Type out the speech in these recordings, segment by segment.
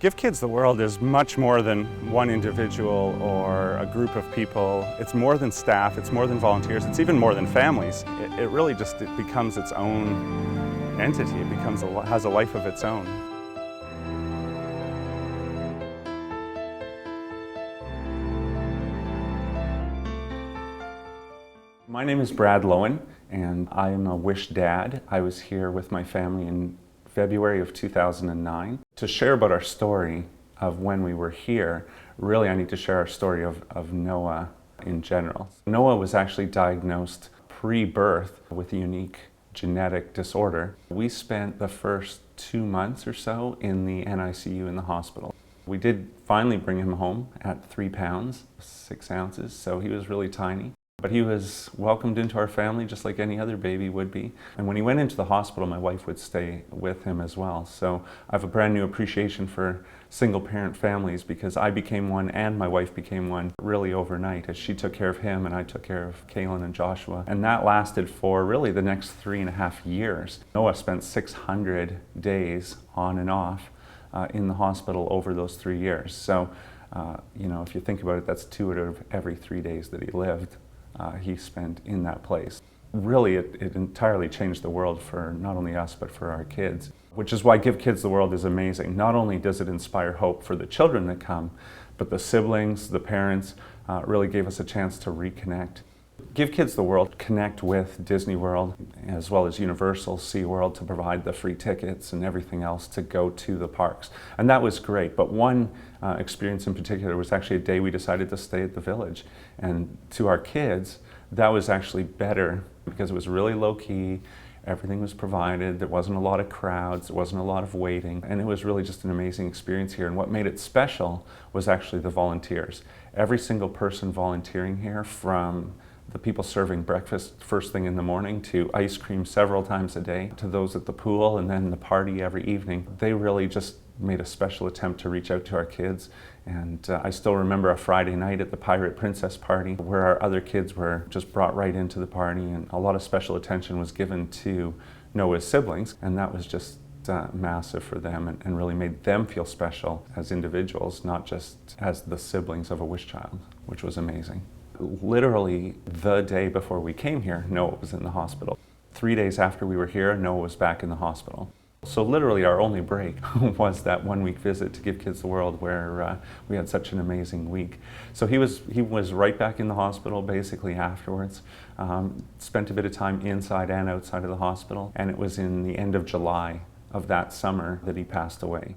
Give Kids the World is much more than one individual or a group of people. It's more than staff, it's more than volunteers, it's even more than families. It really just becomes its own entity. It has a life of its own. My name is Brad Lowen, and I am a Wish dad. I was here with my family in February of 2009. To share about our story of when we were here, really I need to share our story of Noah in general. Noah was actually diagnosed pre-birth with a unique genetic disorder. We spent the first 2 months or so in the NICU in the hospital. We did finally bring him home at 3 pounds, 6 ounces, so he was really tiny. But he was welcomed into our family just like any other baby would be. And when he went into the hospital, my wife would stay with him as well. So I have a brand new appreciation for single parent families because I became one and my wife became one really overnight as she took care of him and I took care of Kaylin and Joshua. And that lasted for really the next 3.5 years. Noah spent 600 days on and off in the hospital over those 3 years. So, you know, if you think about it, that's 2 out of every 3 days that he lived. He spent in that place. Really, it entirely changed the world for not only us, but for our kids, which is why Give Kids the World is amazing. Not only does it inspire hope for the children that come, but the siblings, the parents, really gave us a chance to reconnect. Give Kids the World connect with Disney World as well as Universal, SeaWorld to provide the free tickets and everything else to go to the parks. And that was great, but one experience in particular was actually a day we decided to stay at the Village. And to our kids, that was actually better because it was really low-key, everything was provided, there wasn't a lot of crowds, there wasn't a lot of waiting, and it was really just an amazing experience here. And what made it special was actually the volunteers. Every single person volunteering here, from the people serving breakfast first thing in the morning to ice cream several times a day, to those at the pool and then the party every evening. They really just made a special attempt to reach out to our kids. And I still remember a Friday night at the Pirate Princess party where our other kids were just brought right into the party, and a lot of special attention was given to Noah's siblings, and that was just massive for them and really made them feel special as individuals, not just as the siblings of a Wish child, which was amazing. Literally the day before we came here, Noah was in the hospital. 3 days after we were here, Noah was back in the hospital. So literally our only break was that 1-week visit to Give Kids the World where we had such an amazing week. So he was right back in the hospital basically afterwards. Spent a bit of time inside and outside of the hospital, and it was in the end of July of that summer that he passed away.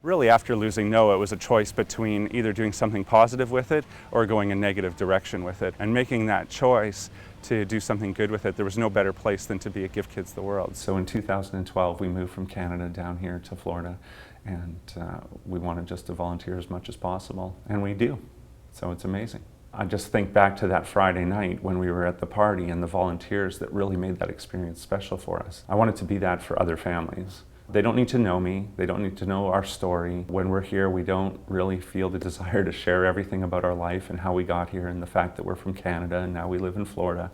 Really, after losing Noah, it was a choice between either doing something positive with it or going a negative direction with it. And making that choice to do something good with it, there was no better place than to be at Give Kids the World. So in 2012, we moved from Canada down here to Florida, and we wanted just to volunteer as much as possible, and we do. So it's amazing. I just think back to that Friday night when we were at the party and the volunteers that really made that experience special for us. I wanted to be that for other families. They don't need to know me, they don't need to know our story. When we're here, we don't really feel the desire to share everything about our life and how we got here and the fact that we're from Canada and now we live in Florida.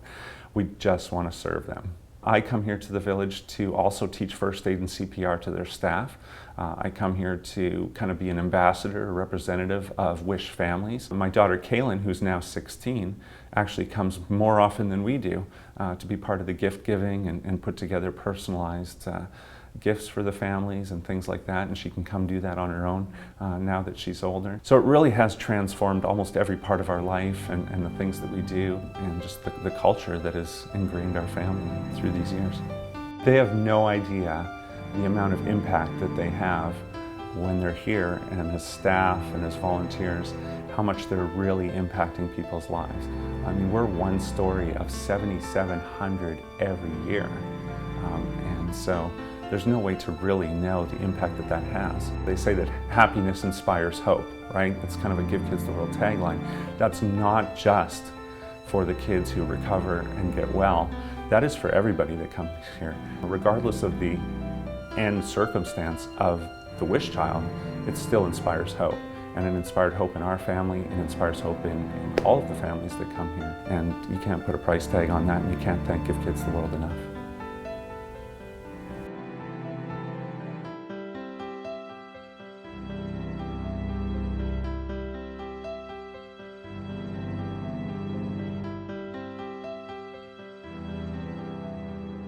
We just want to serve them. I come here to the Village to also teach first aid and CPR to their staff. I come here to kind of be an ambassador or representative of Wish families. My daughter Kaylin, who's now 16, actually comes more often than we do to be part of the gift giving and put together personalized gifts for the families and things like that, and she can come do that on her own now that she's older. So it really has transformed almost every part of our life and the things that we do and just the culture that has ingrained our family through these years. They have no idea the amount of impact that they have when they're here and as staff and as volunteers, how much they're really impacting people's lives. I mean, we're one story of 7,700 every year, and so there's no way to really know the impact that that has. They say that happiness inspires hope, right? It's kind of a Give Kids the World tagline. That's not just for the kids who recover and get well. That is for everybody that comes here. Regardless of the end circumstance of the Wish child, it still inspires hope. And it inspired hope in our family, and inspires hope in all of the families that come here. And you can't put a price tag on that, and you can't thank Give Kids the World enough.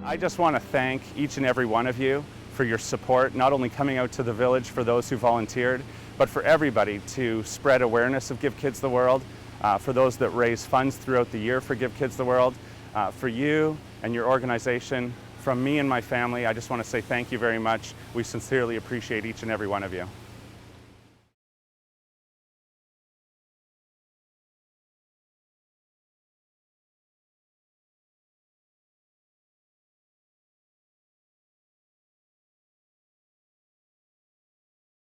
I just want to thank each and every one of you for your support, not only coming out to the village for those who volunteered, but for everybody to spread awareness of Give Kids the World, for those that raise funds throughout the year for Give Kids the World, for you and your organization. From me and my family, I just want to say thank you very much. We sincerely appreciate each and every one of you.